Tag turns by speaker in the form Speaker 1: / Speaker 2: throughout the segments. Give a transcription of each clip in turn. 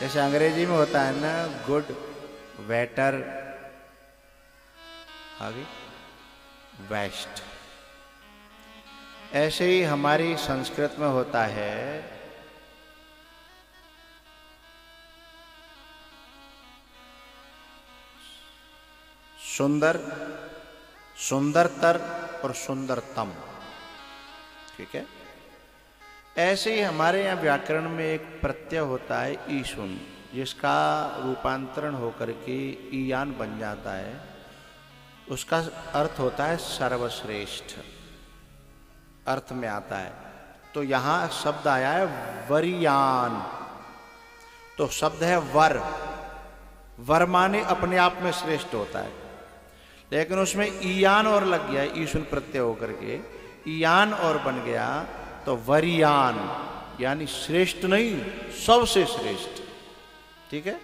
Speaker 1: जैसे अंग्रेजी में होता है ना, गुड वेटर आगे वेस्ट, ऐसे ही हमारी संस्कृत में होता है सुंदर, सुंदरतर और सुंदरतम। ठीक है, ऐसे ही हमारे यहाँ व्याकरण में एक प्रत्यय होता है ईशुन, जिसका रूपांतरण होकर के ईयान बन जाता है। उसका अर्थ होता है सर्वश्रेष्ठ, अर्थ में आता है। तो यहां शब्द आया है वरियान, तो शब्द है वर, वर माने अपने आप में श्रेष्ठ होता है, लेकिन उसमें ईयान और लग गया, ईशुन प्रत्यय होकर के ईयान और बन गया, तो वरियान यानी श्रेष्ठ नहीं, सबसे श्रेष्ठ। ठीक है,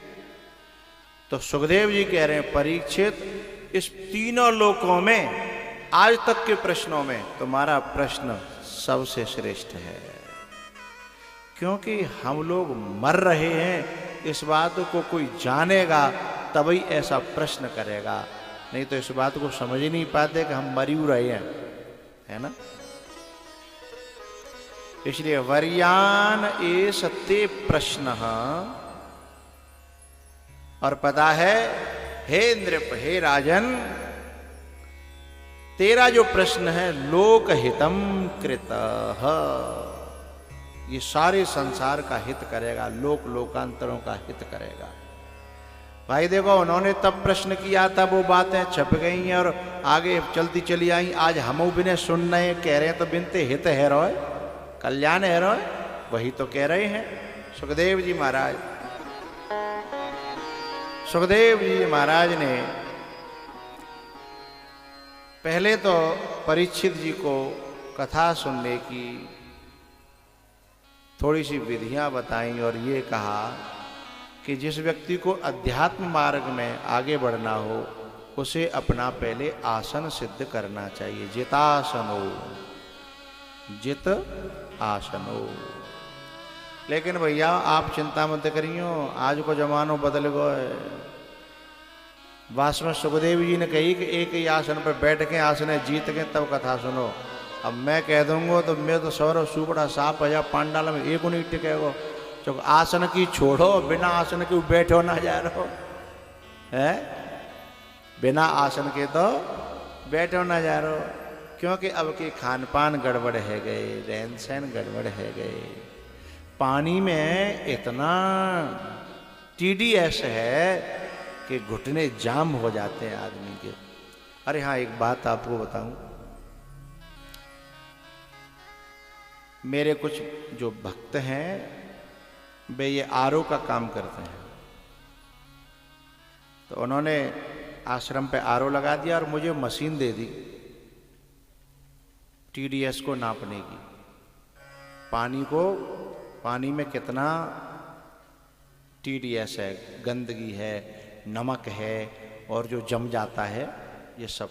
Speaker 1: तो सुखदेव जी कह रहे हैं परीक्षित, इस तीनों लोकों में आज तक के प्रश्नों में तुम्हारा प्रश्न सबसे श्रेष्ठ है, क्योंकि हम लोग मर रहे हैं, इस बात को कोई जानेगा तभी ऐसा प्रश्न करेगा, नहीं तो इस बात को समझ ही नहीं पाते कि हम मर ही रहे हैं, है ना। इसलिए वरियान ए सत्य प्रश्न, और पता है हे नृप, हे राजन, तेरा जो प्रश्न है लोकहितम कृतः, ये सारे संसार का हित करेगा, लोक लोकांतरों का हित करेगा। भाई देखो, उन्होंने तब प्रश्न किया था, वो बातें छप गई हैं और आगे चलती चली आई, आज हम बिने सुन रहे कह रहे हैं, तो बिनते हित है रोय, कल्याण है रोय, वही तो कह रहे हैं सुखदेव जी महाराज। सुखदेव जी महाराज ने पहले तो परीक्षित जी को कथा सुनने की थोड़ी सी विधियां बताई और ये कहा कि जिस व्यक्ति को अध्यात्म मार्ग में आगे बढ़ना हो, उसे अपना पहले आसन सिद्ध करना चाहिए। जितासनो, जित आसनो। लेकिन भैया आप चिंता मत करियो, आज को जमानो बदल गए। वास्तव में सुखदेव जी ने कही कि एक ही आसन पर बैठ के आसन जीत के तब कथा सुनो। अब मैं कह दूंगा तो मैं तो सौरव सुपड़ा साप है, पांडाल में एक नहीं टिकेगा। तो आसन की छोड़ो, बिना आसन के बैठो ना जा रहो है, बिना आसन के तो बैठो ना जा रहो, क्योंकि अब के खान पान गड़बड़ है गए, रहन सहन गड़बड़ है गए, पानी में इतना TDS है कि घुटने जाम हो जाते हैं आदमी के। अरे हाँ, एक बात आपको बताऊं, मेरे कुछ जो भक्त हैं वे ये आरओ का काम करते हैं, तो उन्होंने आश्रम पे आरओ लगा दिया और मुझे मशीन दे दी TDS को नापने की, पानी में कितना TDS है, गंदगी है, नमक है और जो जम जाता है, ये सब।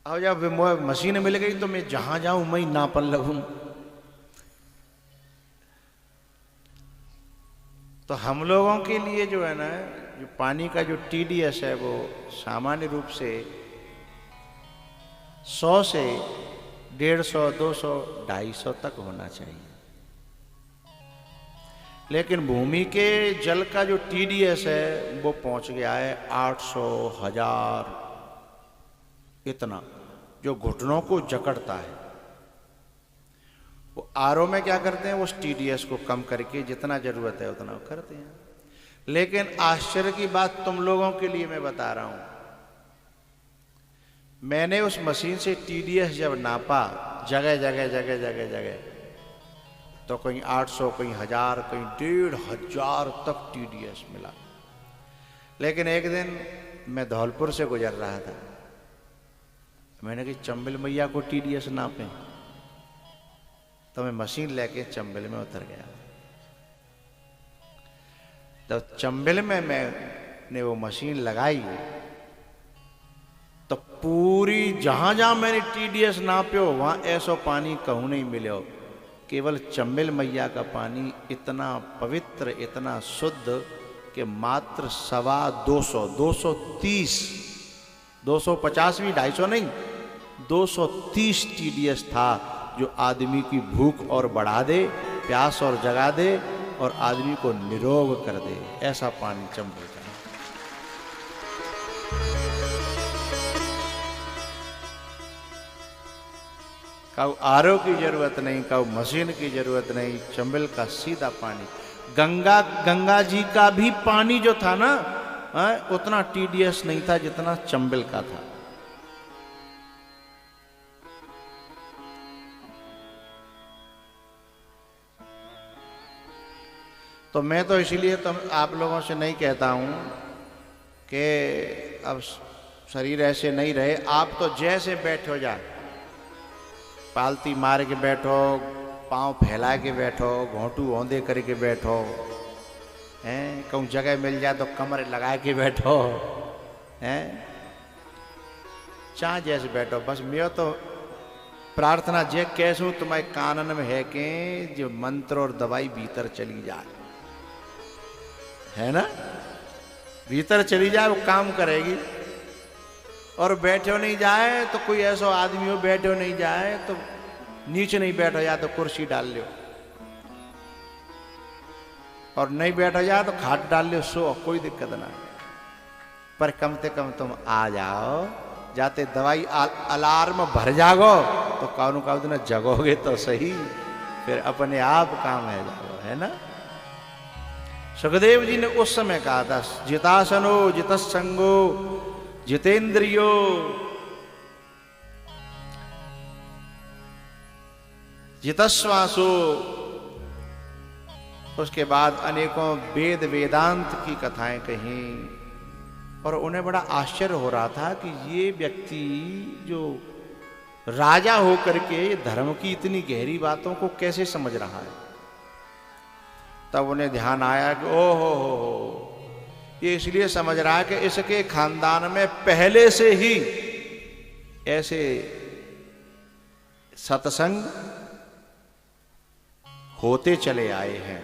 Speaker 1: अब जब मशीन मिल गई तो मैं जहां जाऊं मैं नापन लगूं। तो हम लोगों के लिए जो है ना, जो पानी का जो TDS है वो सामान्य रूप से 100 से 150, 200, 250 तक होना चाहिए, लेकिन भूमि के जल का जो TDS है वो पहुंच गया है 800, 1000, इतना, जो घुटनों को जकड़ता है। वो आरओ में क्या करते हैं, उस TDS को कम करके जितना जरूरत है उतना करते हैं। लेकिन आश्चर्य की बात तुम लोगों के लिए मैं बता रहा हूं, मैंने उस मशीन से TDS जब नापा जगह जगह जगह जगह जगह, तो कहीं 800, कहीं 1000, कहीं 1500 तक TDS मिला। लेकिन एक दिन मैं धौलपुर से गुजर रहा था, मैंने कहा चंबल मैया को TDS नापें, तो मैं मशीन लेके चंबल में उतर गया। तो चंबल में मैंने वो मशीन लगाई, तो पूरी जहां जहां मैंने TDS नाप्यो वहां ऐसो पानी कहूं नहीं मिलो, केवल चंबल मैया का पानी इतना पवित्र, इतना शुद्ध कि मात्र 250, 230, 250 भी 250 नहीं, 230 TDS था, जो आदमी की भूख और बढ़ा दे, प्यास और जगा दे और आदमी को निरोग कर दे। ऐसा पानी चंबल का। काऊ आरओ की जरूरत नहीं, काऊ मशीन की जरूरत नहीं, चंबल का सीधा पानी। गंगा जी का भी पानी जो था ना, उतना TDS नहीं था जितना चंबल का था। तो मैं तो इसीलिए आप लोगों से नहीं कहता हूं कि अब शरीर ऐसे नहीं रहे। आप तो जैसे बैठो जा, पालती मार के बैठो, पांव फैला के बैठो, घोंटू औंधे करके बैठो, हैं, कहूँ जगह मिल जाए तो कमर लगा के बैठो, हैं, चाहे जैसे बैठो। बस मैं तो प्रार्थना जे कैसू तुम्हारे कानन में है कि जो मंत्र और दवाई भीतर चली जाए, है ना, भीतर चली जाए, वो काम करेगी। और बैठो नहीं जाए तो कोई ऐसा आदमी हो, बैठो नहीं जाए तो नीचे नहीं बैठो जा तो कुर्सी डाल लो, और नहीं बैठो जा तो खाट डाल लो, सो कोई दिक्कत ना। पर कम से कम तुम आ जाओ, जाते दवाई अलार्म भर जागो तो कौन दिन जगोगे तो सही, फिर अपने आप काम है जाओ, है ना। सुखदेव जी ने उस समय कहा था, जितासनो जितसंगो जितेंद्रियो, जितश्वासो। उसके बाद अनेकों वेद वेदांत की कथाएं कही, और उन्हें बड़ा आश्चर्य हो रहा था कि ये व्यक्ति जो राजा होकर के धर्म की इतनी गहरी बातों को कैसे समझ रहा है। तब उन्हें ध्यान आया कि ओहो हो, ये इसलिए समझ रहा है कि इसके खानदान में पहले से ही ऐसे सत्संग होते चले आए हैं।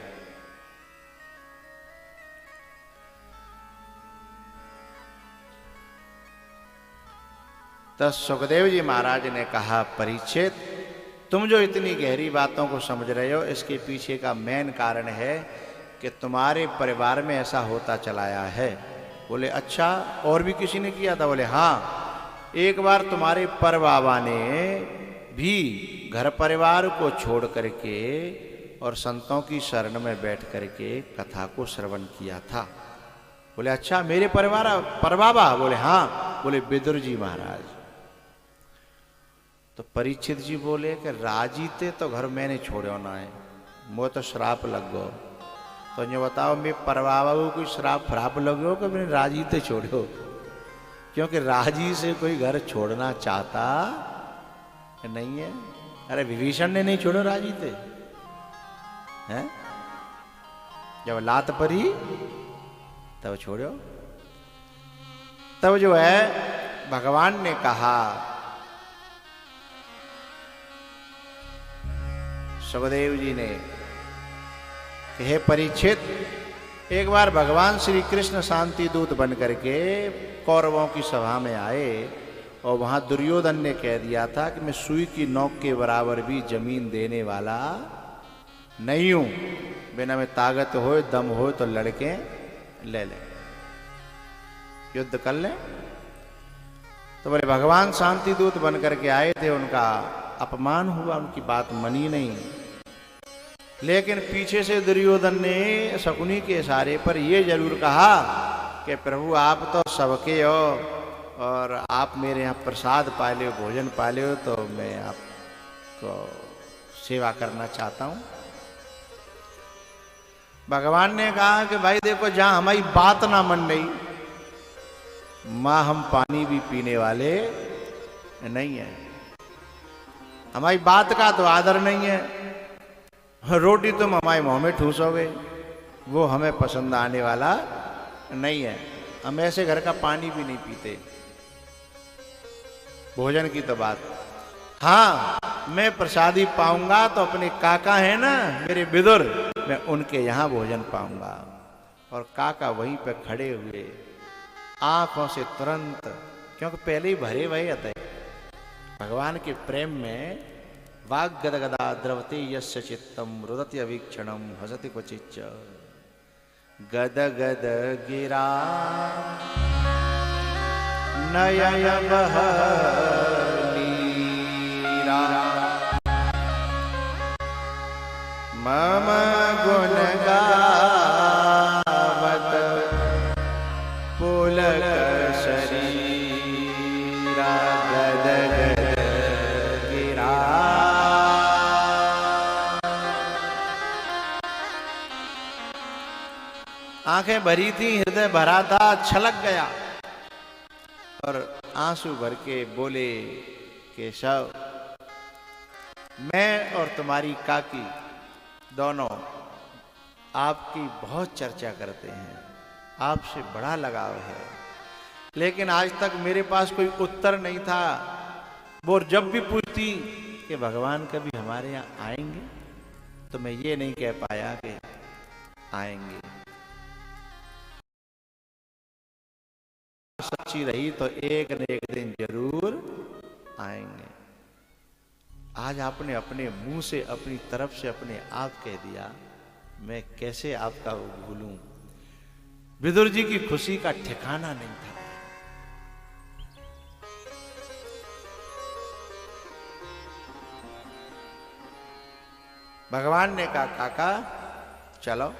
Speaker 1: तब सुखदेव जी महाराज ने कहा, परीक्षित, तुम जो इतनी गहरी बातों को समझ रहे हो, इसके पीछे का मेन कारण है कि तुम्हारे परिवार में ऐसा होता चलाया है। बोले अच्छा, और भी किसी ने किया था? बोले हाँ, एक बार तुम्हारे परबाबा ने भी घर परिवार को छोड़ करके और संतों की शरण में बैठ करके कथा को श्रवण किया था। बोले अच्छा, मेरे परबाबा? बोले हाँ। बोले विदुर जी महाराज। तो परीक्षित जी बोले कि राजीते तो घर मैंने छोड़ो ना है, मुझे तो श्राप लग गो। तो ये बताओ, मैं परबाबा को कोई श्राप लगो कि मैंने राजीते छोड़ो? क्योंकि राजी से कोई घर छोड़ना चाहता नहीं है। अरे विभीषण ने नहीं छोड़ो राजीते, हैं? जब लात परी तब छोड़ो। तब जो है भगवान ने कहा, सुखदेव जी ने कि हे परीक्षित, एक बार भगवान श्री कृष्ण शांति दूत बन करके कौरवों की सभा में आए, और वहां दुर्योधन ने कह दिया था कि मैं सुई की नोक के बराबर भी जमीन देने वाला नहीं हूं, बिना में ताकत हो दम हो तो लड़के ले ले, युद्ध कर ले। तो बोले भगवान शांति दूत बन करके आए थे, उनका अपमान हुआ, उनकी बात मनी नहीं। लेकिन पीछे से दुर्योधन ने शकुनी के इशारे पर यह जरूर कहा कि प्रभु आप तो सबके हो, और आप मेरे यहाँ प्रसाद पाले हो, भोजन पाले हो, तो मैं आपको सेवा करना चाहता हूँ। भगवान ने कहा कि भाई देखो, जहाँ हमारी बात ना मन रही, माँ हम पानी भी पीने वाले नहीं है, हमारी बात का तो आदर नहीं है, रोटी तुम हमारे मुंह में ठूसोगे, वो हमें पसंद आने वाला नहीं है, हम ऐसे घर का पानी भी नहीं पीते, भोजन की तो बात। हाँ, मैं प्रसादी पाऊंगा तो अपने काका है ना मेरे विदुर, मैं उनके यहां भोजन पाऊंगा। और काका वहीं पे खड़े हुए, आंखों से तुरंत, क्योंकि पहले ही भरे भय थे भगवान के प्रेम में, वाग गदगदा द्रवते यस्य चित्तम रुदति अवीक्षणम हसति क्वचिच्च गद गद गिरा नयय बहलीरा मम गुण गावत पुलक शरीरा गद गद गिरा। आंखें भरी थी, हृदय भरा था, छलक गया और आंसू भर के बोले, केशव मैं और तुम्हारी काकी दोनों आपकी बहुत चर्चा करते हैं, आपसे बड़ा लगाव है, लेकिन आज तक मेरे पास कोई उत्तर नहीं था। वो जब भी पूछती कि भगवान कभी हमारे यहाँ आएंगे, तो मैं ये नहीं कह पाया कि आएंगे। सच्ची रही तो एक न एक दिन जरूर आएंगे। आज आपने अपने मुंह से, अपनी तरफ से अपने आप कह दिया, मैं कैसे आपका भूलूं। विदुर जी की खुशी का ठिकाना नहीं था। भगवान ने कहा, काका चलो।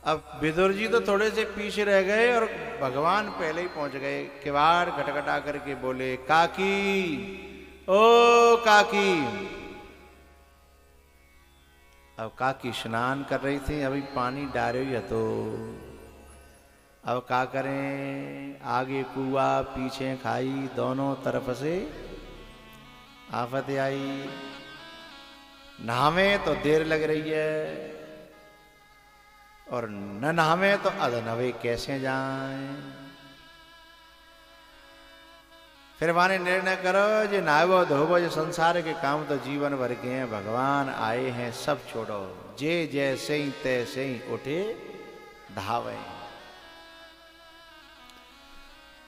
Speaker 1: अब विदुर जी तो थोड़े से पीछे रह गए और भगवान पहले ही पहुंच गए। किवाड़ खटखटा करके बोले, काकी, ओ काकी। अब काकी स्नान कर रही थी, अभी पानी डाल रही है, तो अब क्या करें, आगे कुआ पीछे खाई, दोनों तरफ से आफत आई। नहावे तो देर लग रही है और न नहावे तो अधनवे कैसे जाएं। फिर माने निर्णय करो, जो नावो धोबो, जो संसार के काम तो जीवन भर के हैं, भगवान आए हैं, सब छोड़ो। जे जैसे ही तैसे ही उठे धावे।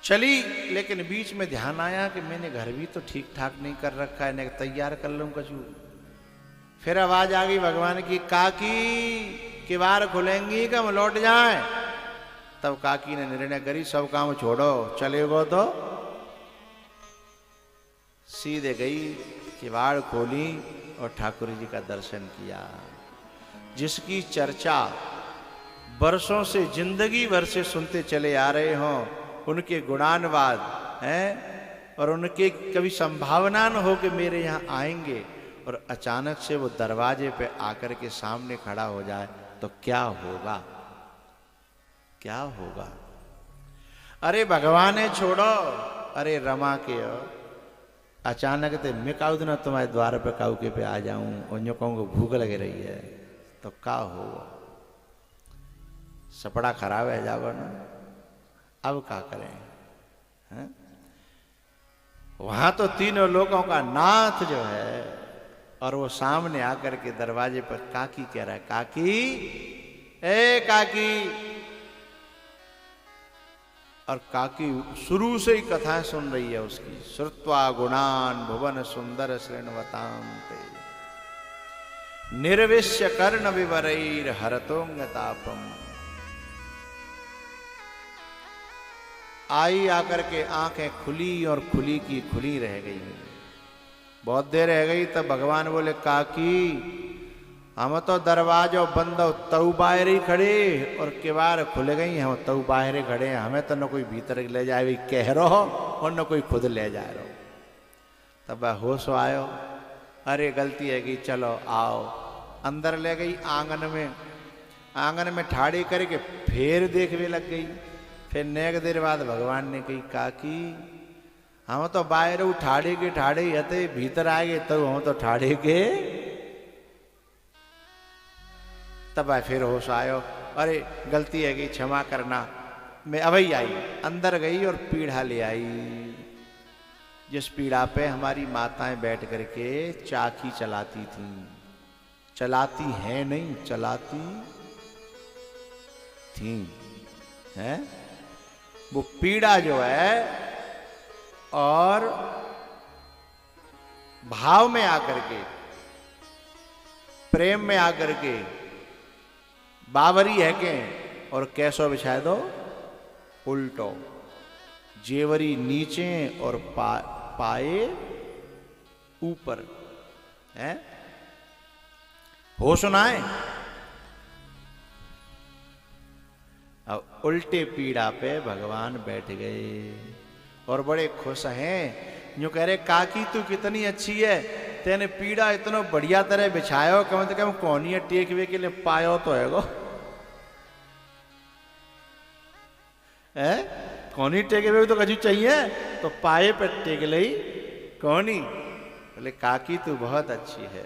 Speaker 1: चली, लेकिन बीच में ध्यान आया कि मैंने घर भी तो ठीक ठाक नहीं कर रखा है, नहीं तैयार कर लूं कछु। फिर आवाज आ गई भगवान की, काकी किवाड़ खुलेंगी कि हम लौट जाएं। तब काकी ने निर्णय करी, सब काम छोड़ो, चलेगो तो। सीधे गई, किवाड़ खोली और ठाकुर जी का दर्शन किया, जिसकी चर्चा वर्षों से, जिंदगी भर से सुनते चले आ रहे हों, उनके गुणानुवाद हैं, और उनके कभी संभावना न हो कि मेरे यहाँ आएंगे, और अचानक से वो दरवाजे पे आकर के सामने खड़ा हो जाए, तो क्या होगा, क्या होगा। अरे भगवान है, छोड़ो, अरे रमा के अचानक ते मैं काऊ ना तुम्हारे द्वार पे काऊ के पे आ जाऊं और जो कहूँ भूख लग रही है, तो क्या होगा, सपड़ा खराब है जाओ ना। अब क्या करें, है? वहां तो तीनों लोगों का नाथ जो है, और वो सामने आकर के दरवाजे पर काकी कह रहा है, काकी, ए काकी। और काकी शुरू से ही कथाएं सुन रही है उसकी। श्रुत्वा गुणान भुवन सुंदर श्रृणवतां ते निर्विश्य कर्ण विवरैर हरतोंग तापम। आई आकर के आंखें खुली और खुली की खुली रह गई। बहुत देर रह गई, तब भगवान बोले, काकी हम तो दरवाजो बंद तऊ बाहर ही खड़े और किवाड़ खुल गई, हम तऊ बाहर ही खड़े हैं, हमें तो न कोई भीतर ले जाए कह रहो और न कोई खुद ले जा रहो। तब होश आयो, अरे गलती है कि चलो आओ। अंदर ले गई आंगन में, आंगन में ठाड़ी करके फिर देखने लग गई। फिर नेक देर बाद भगवान ने कही, काकी हम तो बाहर ठाड़े के ठाड़े हते, भीतर आ गए तब हम तो ठाड़े के। तब फिर होश आयो, अरे गलती है कि क्षमा करना, मैं अभी आई। अंदर गई और पीढ़ा ले आई। जिस पीड़ा पे हमारी माताएं बैठ करके चाकी चलाती थीं, चलाती हैं नहीं, चलाती थीं, हैं? वो पीड़ा जो है और भाव में आकर के, प्रेम में आकर के बावरी है के और कैसो बिछाए दो उल्टो, जेवरी नीचे और पाए ऊपर, है? हो सुनाए। अब उल्टे पीड़ा पे भगवान बैठ गए और बड़े खुश हैं। जो कह रहे काकी तू कितनी अच्छी है, तेने पीड़ा इतना बढ़िया तरह बिछायो, कम से कम कोनिया टेकवे के लिए पायो तो है गो, है? कोनी टेकवे तो कछु चाहिए तो पाए पे टेक लई कोनी। बोले काकी तू बहुत अच्छी है।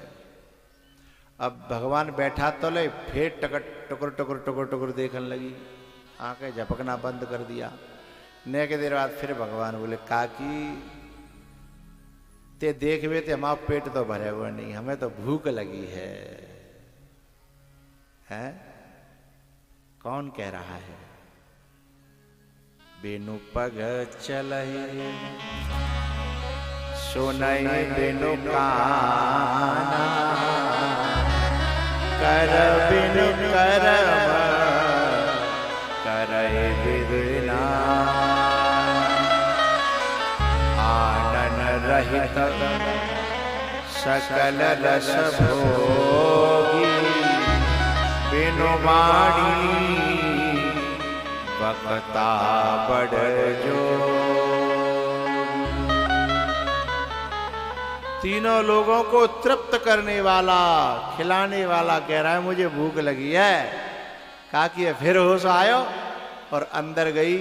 Speaker 1: अब भगवान बैठा तो ले, फिर टकर टकर टकर टकर देखने लगी, आंखें झपकना बंद कर दिया। ने के देर बाद फिर भगवान बोले काकी ते देखवे ते हमारा पेट तो भरे हुए नहीं, हमें तो भूख लगी है, हैं? कौन कह रहा है? बिनु पग चलहि सुनहि बिनु काना, कर बिनु करम करहि बिना, आनन रहित सकल रस भोगी, बिनु वाणी बकता बड़ जो। तीनों लोगों को तृप्त करने वाला, खिलाने वाला कह रहा है मुझे भूख लगी है। काकी फिर होश आयो और अंदर गई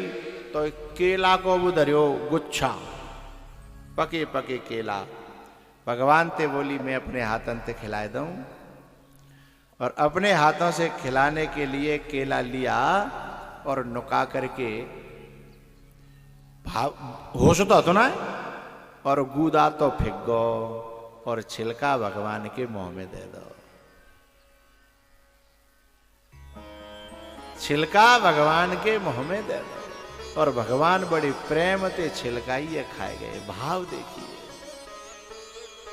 Speaker 1: तो केला को वो धरियो गुच्छा, पके पके केला। भगवान ते बोली मैं अपने हाथों से खिलाए दूं, और अपने हाथों से खिलाने के लिए केला लिया और नुका करके होश तो ना, और गूदा तो फिगो और छिलका भगवान के मुंह में दे दो। छिलका भगवान के मुंह में दे दो और भगवान बड़ी प्रेम ते छिलकाइए खाए गए। भाव देखिए,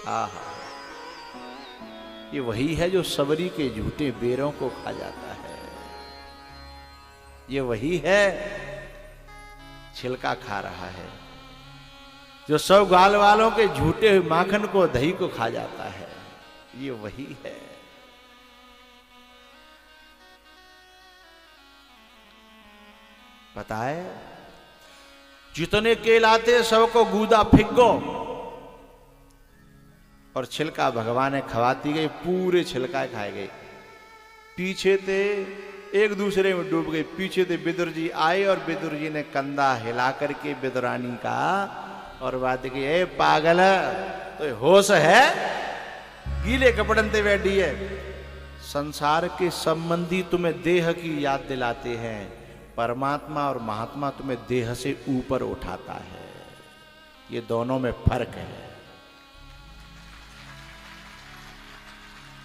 Speaker 1: आहा, ये वही है जो सबरी के झूठे बेरों को खा जाता है। ये वही है छिलका खा रहा है जो सब गाल वालों के झूठे हुए माखन को, दही को खा जाता है। ये वही है। पता है जितने केलाते सबको गूदा फिगो और छिलका भगवान ने खवाती गई, पूरे छिलका खाए गए। पीछे थे एक दूसरे में डूब गए। पीछे थे विदुर जी आए और विदुर जी ने कंधा हिला करके विदुरानी का और बात की, ए पागल तो होश है, गीले कपड़न ते बैठी है। संसार के संबंधी तुम्हें देह की याद दिलाते हैं, परमात्मा और महात्मा तुम्हें देह से ऊपर उठाता है। ये दोनों में फर्क है।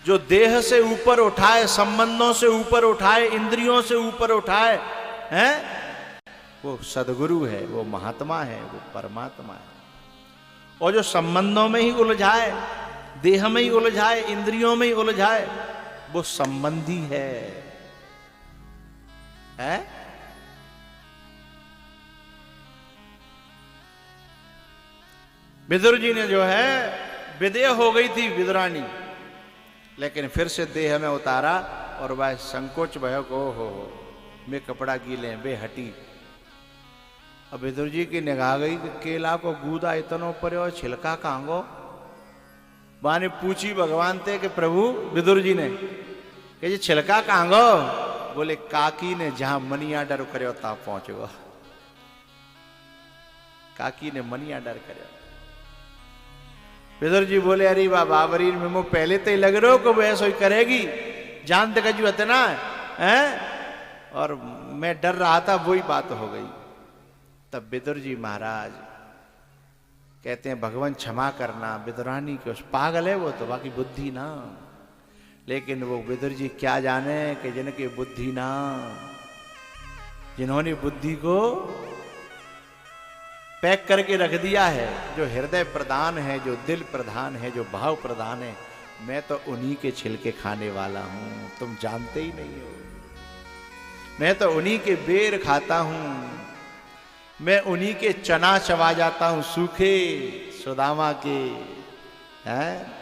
Speaker 1: जो देह से ऊपर उठाए, संबंधों से ऊपर उठाए, इंद्रियों से ऊपर उठाए, हैं, वो सदगुरु है, वो महात्मा है, वो परमात्मा है। और जो संबंधों में ही उलझाए, देह में ही उलझाए, इंद्रियों में ही उलझाए, वो संबंधी है, हैं? विदुर जी ने जो है विदेह हो गई थी विदुरानी, लेकिन फिर से देह में उतारा और वह संकोच भयो को हो मैं कपड़ा गीले बे हटी। अब विदुर जी की निगाह गई कि केला को गूदा इतनो पर और छिलका कांगो। बाने पूछी भगवान ते कि प्रभु, विदुर जी ने कि ये छिलका कांगो? बोले काकी ने जहां मनिया डर करो ता पहुंच गो। काकी ने मनिया डर करो। विदुर जी बोले अरे वाह बाबरी में मो पहले तो ही लग रहे हो कि वो ऐसा ही करेगी, जानते कजू इतना है, और मैं डर रहा था, वही बात हो गई। तब विदुर जी महाराज कहते हैं भगवान क्षमा करना, विदुरानी के उस पागल है वो तो, बाकी बुद्धि ना। लेकिन वो विदुर जी क्या जाने कि जिनकी बुद्धि ना, जिन्होंने बुद्धि को पैक करके रख दिया है, जो हृदय प्रधान है, जो दिल प्रधान है, जो भाव प्रधान है, मैं तो उन्हीं के छिलके खाने वाला हूं, तुम जानते ही नहीं हो। मैं तो उन्हीं के बेर खाता हूं, मैं उन्हीं के चना चबा जाता हूं, सूखे सुदामा के हैं।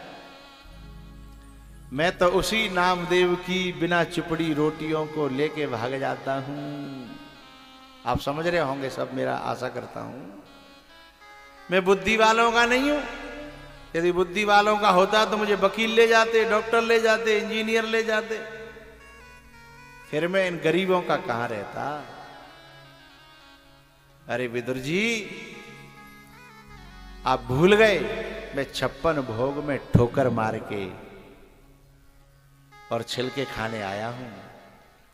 Speaker 1: मैं तो उसी नामदेव की बिना चिपड़ी रोटियों को लेके भाग जाता हूं। आप समझ रहे होंगे सब, मेरा आशा करता हूं। मैं बुद्धि वालों का नहीं हूं। यदि बुद्धि वालों का होता तो मुझे वकील ले जाते, डॉक्टर ले जाते, इंजीनियर ले जाते, फिर मैं इन गरीबों का कहां रहता। अरे विदुर जी, आप भूल गए मैं 56 भोग में ठोकर मार के और छिलके खाने आया हूं।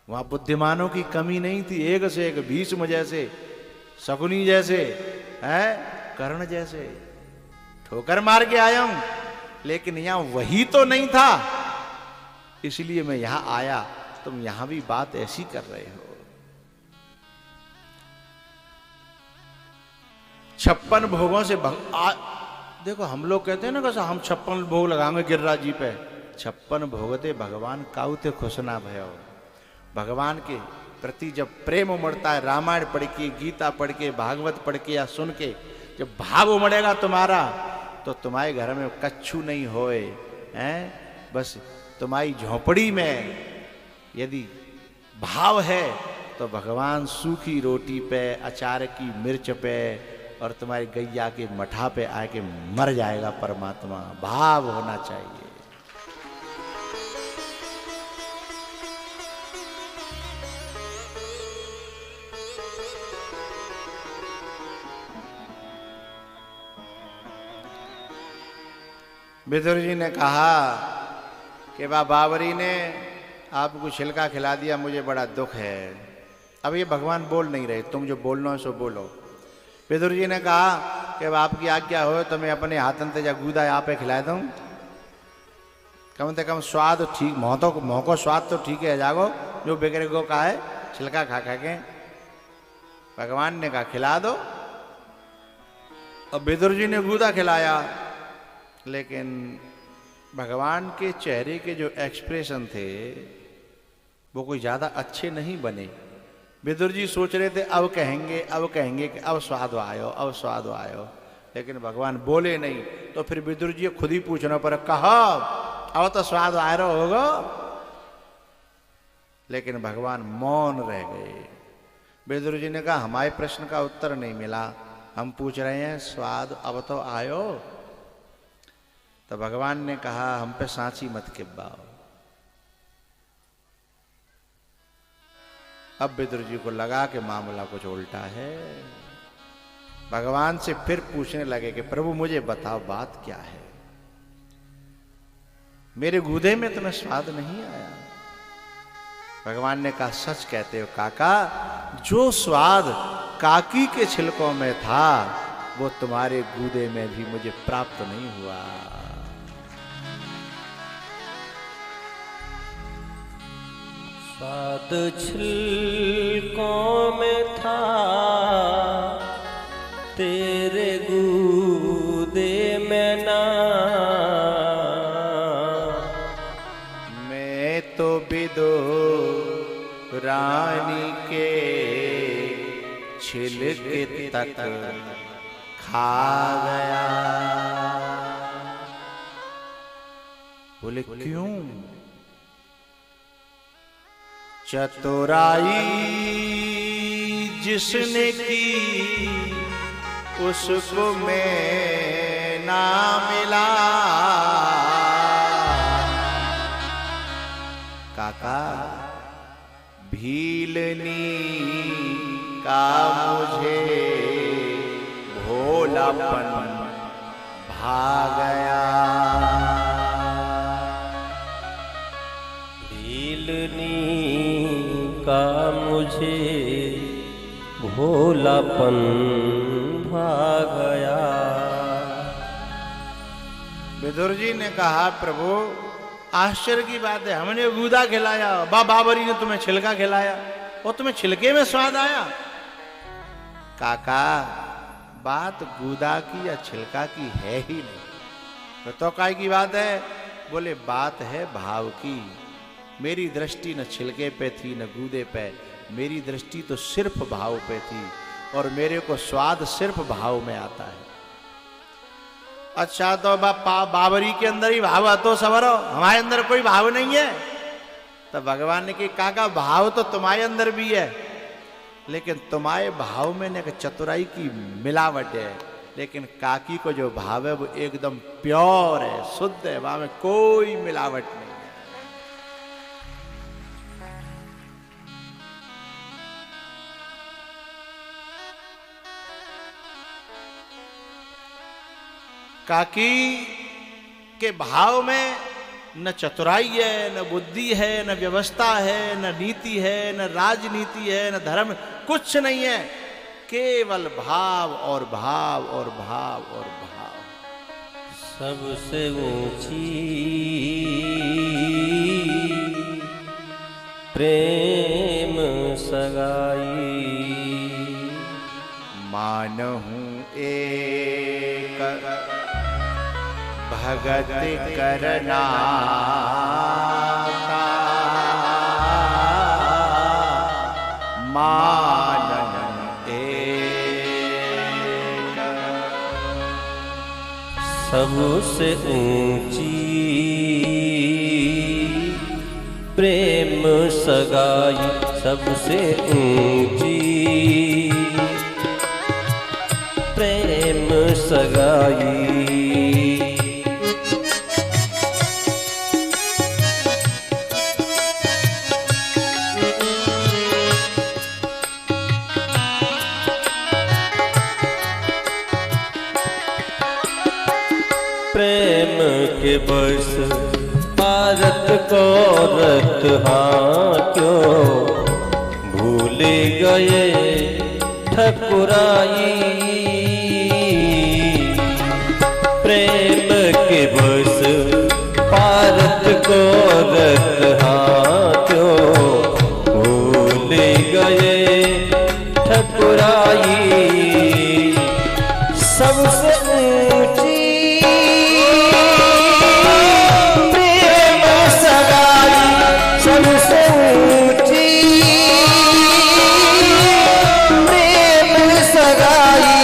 Speaker 1: वहां बुद्धिमानों की कमी नहीं थी, एक से एक, भीष्म जैसे, शकुनी जैसे, हैं, कर्ण जैसे, ठोकर मार के आया हूं। लेकिन यहां वही तो नहीं था, इसलिए मैं यहां आया। तुम यहां भी बात ऐसी कर रहे हो। 56 भोगों से देखो, हम लोग कहते हैं ना कैसा, हम 56 भोग लगाएंगे गिरिराज जी पे। 56 भोगते भगवान काउते खुश ना भयो। भगवान के प्रति जब प्रेम उमड़ता है, रामायण पढ़ के, गीता पढ़ के, भागवत पढ़ के या सुन के, जब भाव उमड़ेगा तुम्हारा, तो तुम्हारे घर में कच्छू नहीं होए, हैं, बस तुम्हारी झोपड़ी में यदि भाव है तो भगवान सूखी रोटी पे, अचार की मिर्च पे और तुम्हारी गैया के मठा पे आके मर जाएगा परमात्मा। भाव होना चाहिए। विदुर जी ने कहा कि बाबरी ने आपको छिलका खिला दिया, मुझे बड़ा दुख है। अब ये भगवान बोल नहीं रहे, तुम जो बोलना है सो बोलो। विदुर जी ने कहा कि आपकी आज्ञा हो तो मैं अपने हाथन से गूदा यहाँ पे खिला दूं, कम से कम स्वाद ठीक, मोह को स्वाद तो ठीक है जागो, जो बेगरे को कहा है छिलका खा खा के। भगवान ने कहा खिला दो। अब विदुर जी ने गूदा खिलाया, लेकिन भगवान के चेहरे के जो एक्सप्रेशन थे वो कोई ज़्यादा अच्छे नहीं बने। विदुर जी सोच रहे थे अब कहेंगे कि अब स्वाद आयो, अब स्वाद आयो, लेकिन भगवान बोले नहीं। तो फिर विदुर जी खुद ही पूछना पड़ा, कहा अब तो स्वाद आ रहा होगा, लेकिन भगवान मौन रह गए। विदुर जी ने कहा हमारे प्रश्न का उत्तर नहीं मिला, हम पूछ रहे हैं स्वाद अब तो आयो। तो भगवान ने कहा हम पे सांची मत किब्बाओ। अब विदुर जी को लगा कि मामला कुछ उल्टा है। भगवान से फिर पूछने लगे कि प्रभु मुझे बताओ बात क्या है, मेरे गूदे में तुम्हें स्वाद नहीं आया। भगवान ने कहा सच कहते हो काका, जो स्वाद काकी के छिलकों में था वो तुम्हारे गूदे में भी मुझे प्राप्त नहीं हुआ।
Speaker 2: स्वाद छिलकों में था तेरे गूदे में ना,
Speaker 1: मैं तो विदुर रानी के छिलके तक खा गया। बोले क्यों? चतुराई जिसने की उसको मैं ना मिला। काका भीलनी का मुझे भोलापन भा गया।
Speaker 2: भीलनी का मुझे भोलापन भा गया।
Speaker 1: विदुर जी ने कहा, प्रभु आश्चर्य की बात है, हमने गूदा खिलाया, बाबरी ने तुम्हें छिलका खिलाया और तुम्हें छिलके में स्वाद आया। काका, बात गूदा की या छिलका की है ही नहीं। तो काय की बात है? बोले बात है भाव की। मेरी दृष्टि न छिलके पे थी न गूदे पे, मेरी दृष्टि तो सिर्फ भाव पे थी और मेरे को स्वाद सिर्फ भाव में आता है। अच्छा, तो बाबरी के अंदर ही भाव तो सवरो, हमारे अंदर कोई भाव नहीं है। तो भगवान ने कहा, काका भाव तो तुम्हारे अंदर भी है, लेकिन तुम्हारे भाव में न चतुराई की मिलावट है, लेकिन काकी को जो भाव है वो एकदम प्योर है, शुद्ध है, वहां में कोई मिलावट नहीं है। काकी के भाव में न चतुराई है, न बुद्धि है, न व्यवस्था है, न नीति है, न राजनीति है, न धर्म, कुछ नहीं है, केवल भाव और भाव और भाव और भाव।
Speaker 2: सबसे ऊंची प्रेम सगाई,
Speaker 1: मानहूं एक भगत करना, मानहूं एक।
Speaker 2: सबसे ऊंची प्रेम सगाई, सबसे ऊंची प्रेम सगाई। प्रेम के बस भारत को रत, हाँ क्यों भूल गए ठकुराई। प्रेम के बस भारत को रत, हाँ क्यों भूल गए ठकुराई। सबसे ऊंची प्रेम सगाई, सबसे ऊंची प्रेम सगाई।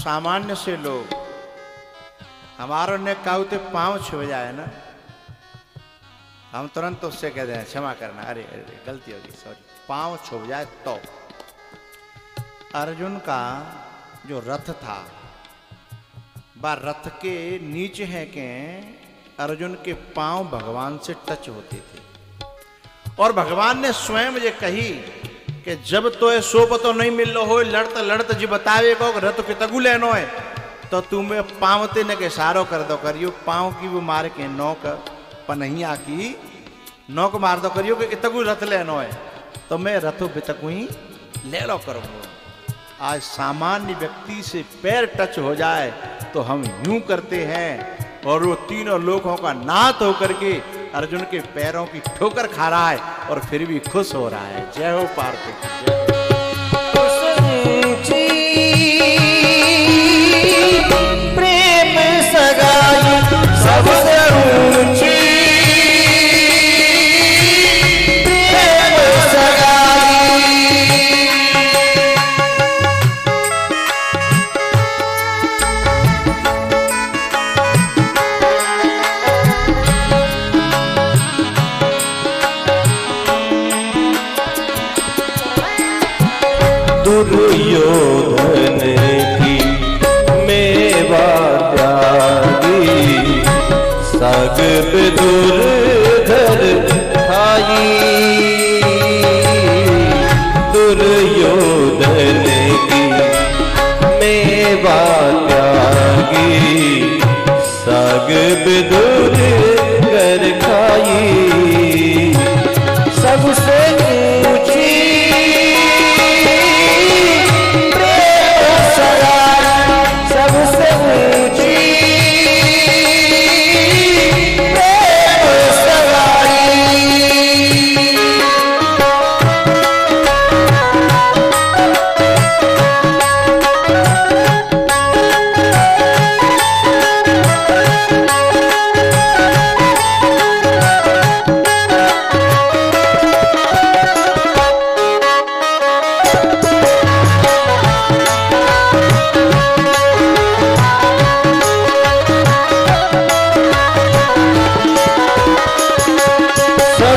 Speaker 1: सामान्य से लोग हमारों ने काउते पांव छू जाए ना, हम तुरंत उससे कह दें क्षमा करना, अरे अरे गलती होगी, सॉरी, पांव छू जाए तो। अर्जुन का जो रथ था वह रथ के नीचे है के अर्जुन के पांव भगवान से टच होते थे और भगवान ने स्वयं ये कही कि जब तो सोप तो नहीं मिल लो हो, लड़त लड़त जी बतावे को रथ के तगु लेनो है, तो तुम्हें पाँवते न के सारो कर दो करियो, पाँव की वो मार के नौक पनहिया की नौक मार दो करियो कि तगु रथ लेनो है, तो मैं रथो बितकु ही ले लो करूँगा। आज सामान्य व्यक्ति से पैर टच हो जाए तो हम यूं करते हैं और वो तीनों लोगों का नाथ होकर के अर्जुन के पैरों की ठोकर खा रहा है और फिर भी खुश हो रहा है। जय हो पार्वती।
Speaker 2: प्रेम सगाई, सबसे ऊंची प्रेम सगाई। दुर्योधन की मेवा त्यागी, साग दुर्धर खाई। दुर्योधन की साग बिदुर कर खाई सबसे ऊंची प्रेम सगाई सबसे ऊंची प्रेम सगाई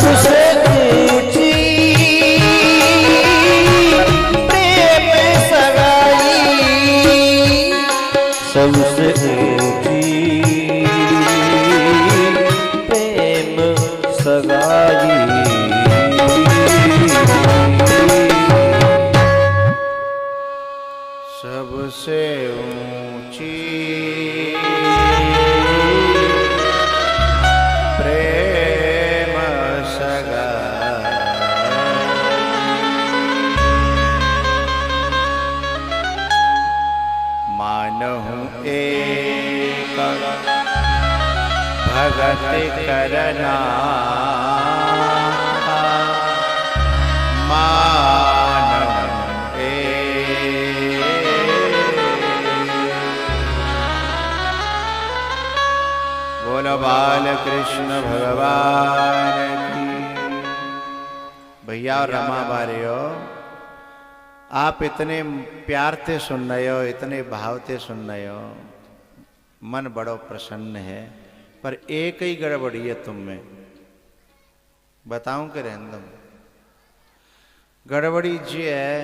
Speaker 2: सबसे ऊंची प्रेम सगाई सबसे ऊंची प्रेम सगाई
Speaker 1: सबसे ऊंची प्रेम सगाई मानहु एक भगत करना मानहु एक बोलो बाल कृष्ण भगवान की। भैया और रमा बारियो, आप इतने प्यार से सुन रहे हो, इतने भाव से सुन रहे हो, मन बड़ो प्रसन्न है, पर एक ही गड़बड़ी है तुम में। बताऊं कि रहने दो? गड़बड़ी ये है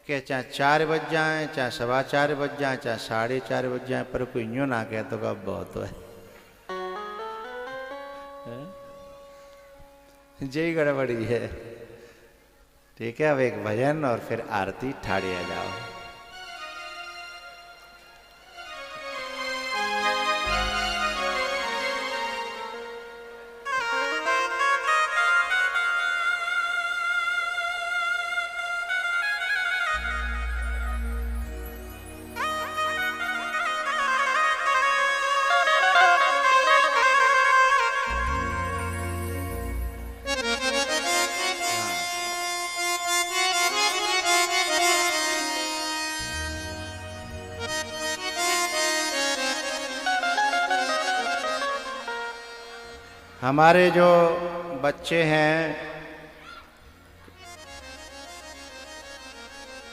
Speaker 1: कि चाहे 4 बज जाए, चाहे 4:15 बज जाए, चाहे 4:30 बज जाए, पर कोई यूं ना कहे तो कब बहुत है। यही गड़बड़ी है। ठीक है, अब एक भजन और फिर आरती ठाड़े आ जाओ। हमारे जो बच्चे हैं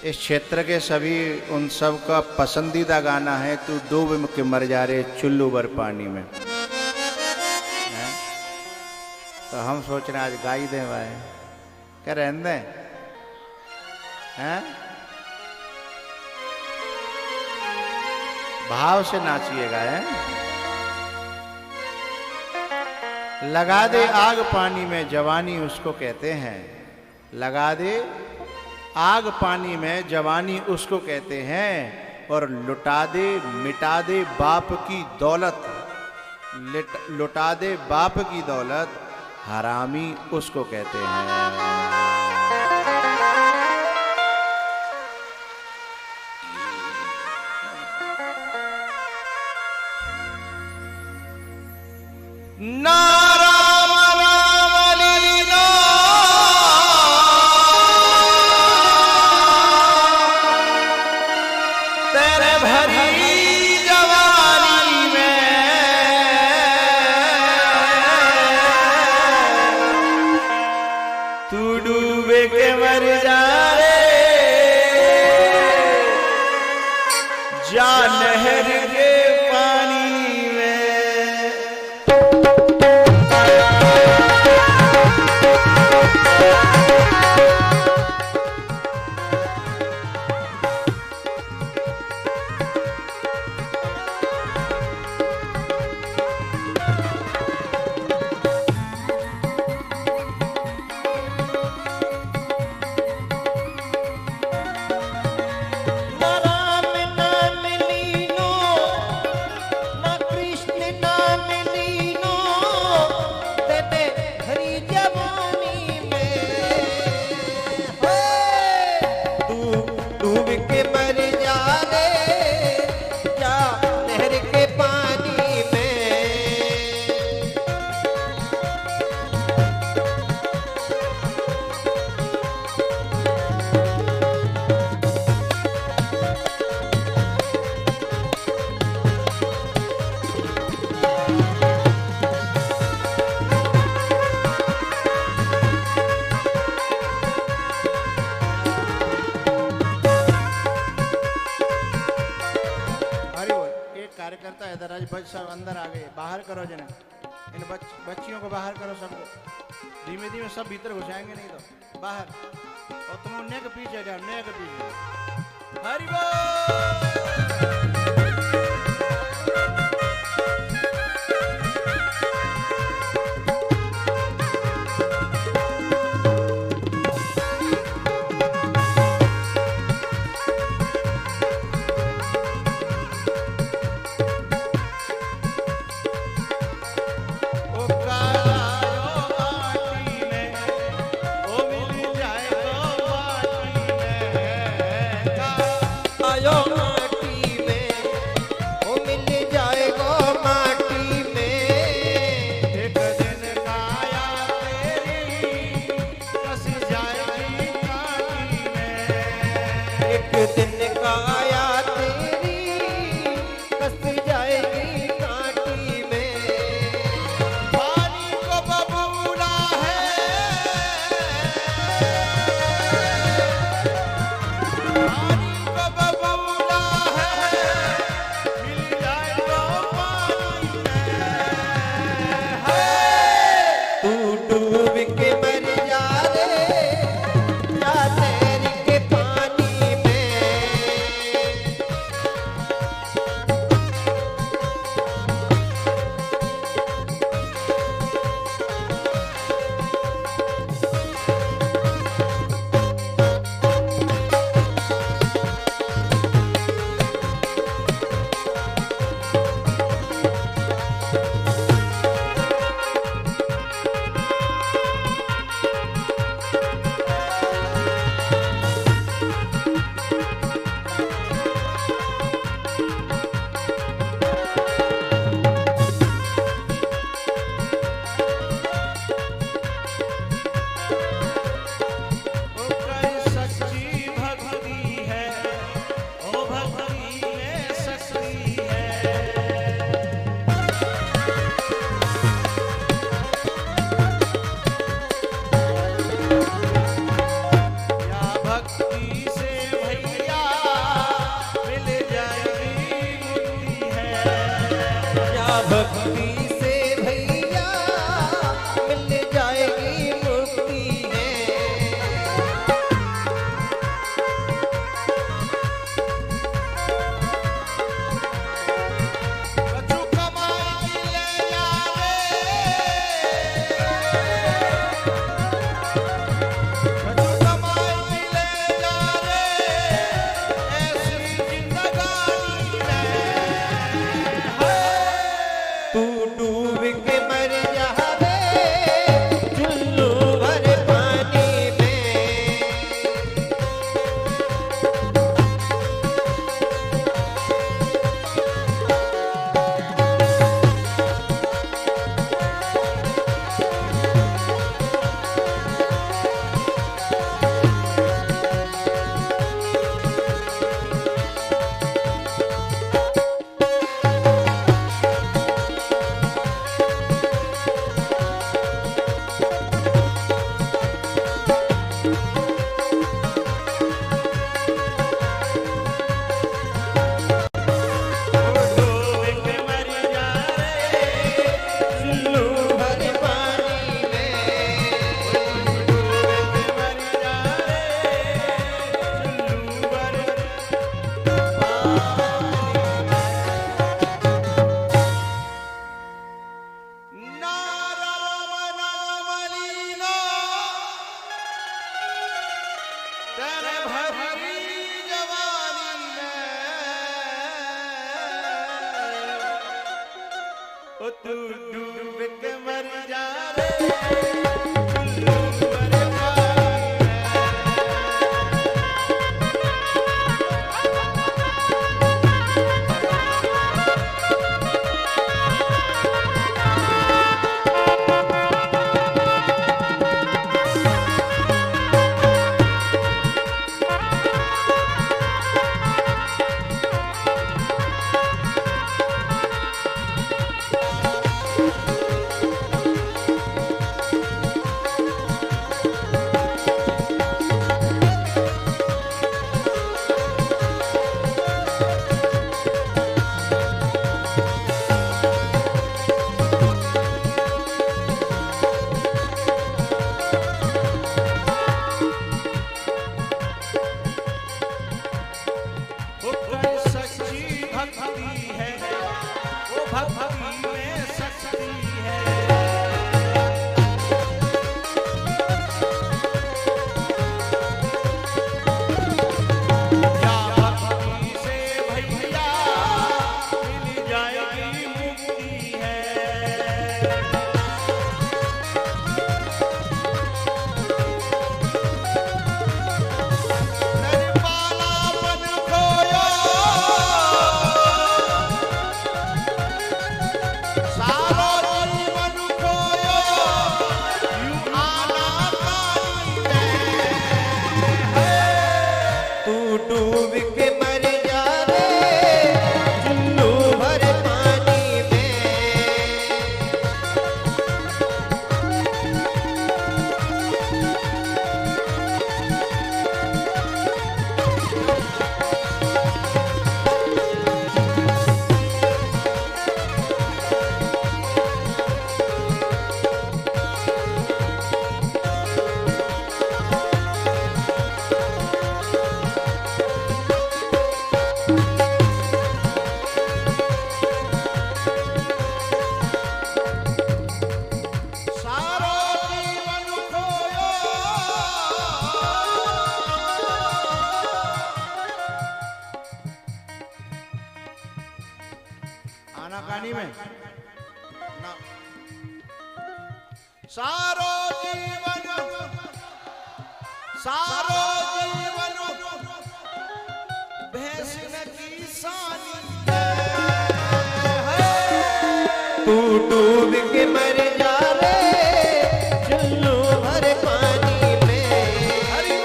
Speaker 1: इस क्षेत्र के सभी, उन सब का पसंदीदा गाना है तू डूब के मर जा रे चुल्लू भर पानी में। तो हम सोच रहे आज गा ही दें भाई, क्या रहने दें? हैं? भाव से नाचिएगा। है लगा दे आग पानी में जवानी उसको कहते हैं, लगा दे आग पानी में जवानी उसको कहते हैं, और लुटा दे मिटा दे बाप की दौलत, लुटा दे बाप की दौलत हरामी उसको कहते हैं।
Speaker 2: जा नहर के पानी में
Speaker 1: सब अंदर आ गए, बाहर करो जने इन बच्चियों को बाहर करो सबको। धीमे धीमे सब भीतर घुसाएंगे नहीं तो बाहर। और तुम उन्हें के पीछे जाओ, उन्हें के पीछे। हरि बोल। सारो जीवन भैंसिन की सानी
Speaker 2: तू डूब के मर जा रे चुल्लू भर पानी में।
Speaker 1: हरि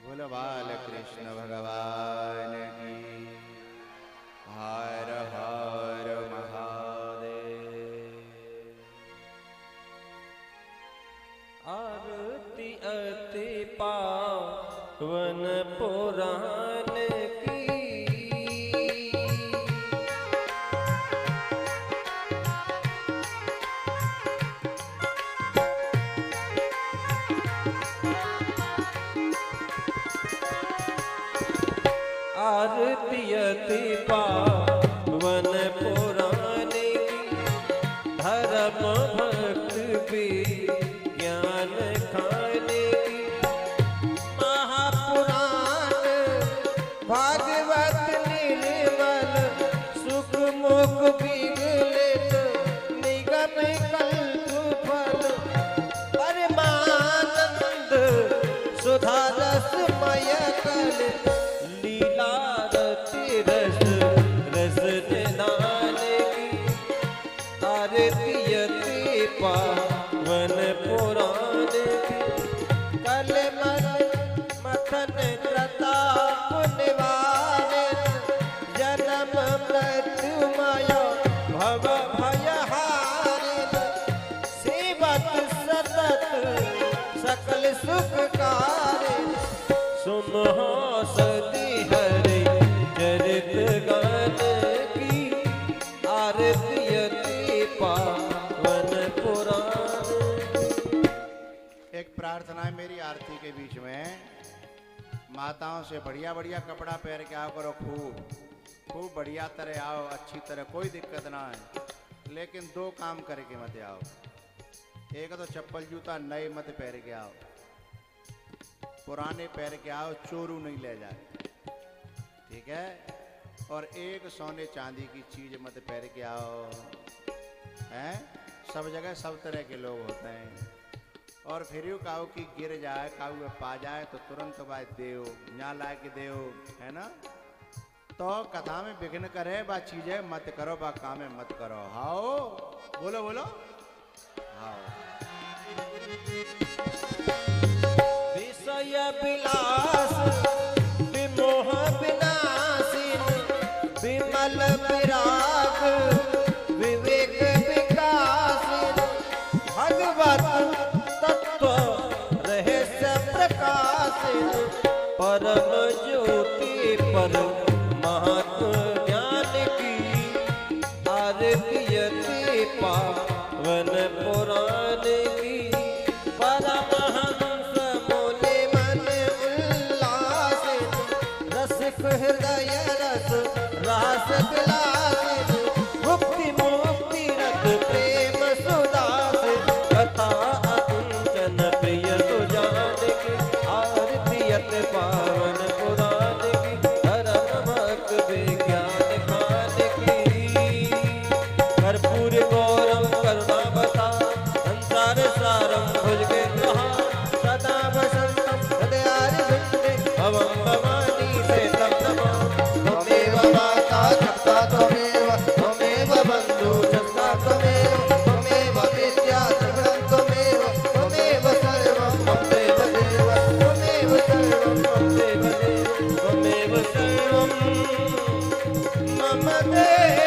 Speaker 1: बोलो बाल कृष्ण भगवान की। हर हर महादेव।
Speaker 2: आरती अति पावन पुराण की आरती अति पावन पुराण की धर्म भक्त भी ज्ञान खाने की महापुराण भागवत निर्मल सुख मुख विगलित निगम कल्प फल परमानंद सुधा रसमय कल लीला रति रस रस निधान की आरती अति पावन पुराण की कल मथन प्रताप निवारण जन्म मृत्युमय भव भय हारिण सेवक सतत सकल सुखकारी सुनो सदी हरि चरित गान की आरती अति पावन पुराण।
Speaker 1: एक प्रार्थना है मेरी आरती के बीच में। माताओं से बढ़िया बढ़िया कपड़ा पहन के आओ करो, खूब खूब बढ़िया तरह आओ, अच्छी तरह, कोई दिक्कत ना है। लेकिन दो काम करके मत आओ। एक तो चप्पल जूता नए मत पहन के आओ, पुराने पहन के आओ, चोरू नहीं ले जाए, ठीक है। और एक सोने चांदी की चीज मत पहन के आओ, हैं। सब जगह सब तरह के लोग होते हैं। और फिर यू काऊ की गिर जाए, काऊ पा जाए तो तुरंत बात देव यहाँ ला के देव, है ना। तो कथा में विघ्न करे बा चीजें मत करो, बा कामे मत करो। हाओ बोलो बोलो हाओ।
Speaker 2: विषय विलास विमोह विनाशिन विमल विराग विवेक विकासिन भगवत तत्व रहस्य प्रकाशिन परम ज्योति पर महात्म ज्ञान की आरती अति पावन पुराण की परमहंस बोले मन उल्लासित रसिक हृदय रस रास विलासित मुक्ति मुक्ति रत प्रेम सुदास कथा अकुंचन प्रिय सुजान की आरती अति पावन पुराण की धर्म भक्त विज्ञान खान की कर्पूर गौरम करुणावता संसार सारम भुजगे सदा वसंतम हृदयारि विष्णे भवं भवानी से तम नमः त्वमेव माता जगता त्वमेव त्वमेव बन्धु जगता त्वमेव त्वमेव विद्या त्रिगुणं त्वमेव त्वमेव मम दे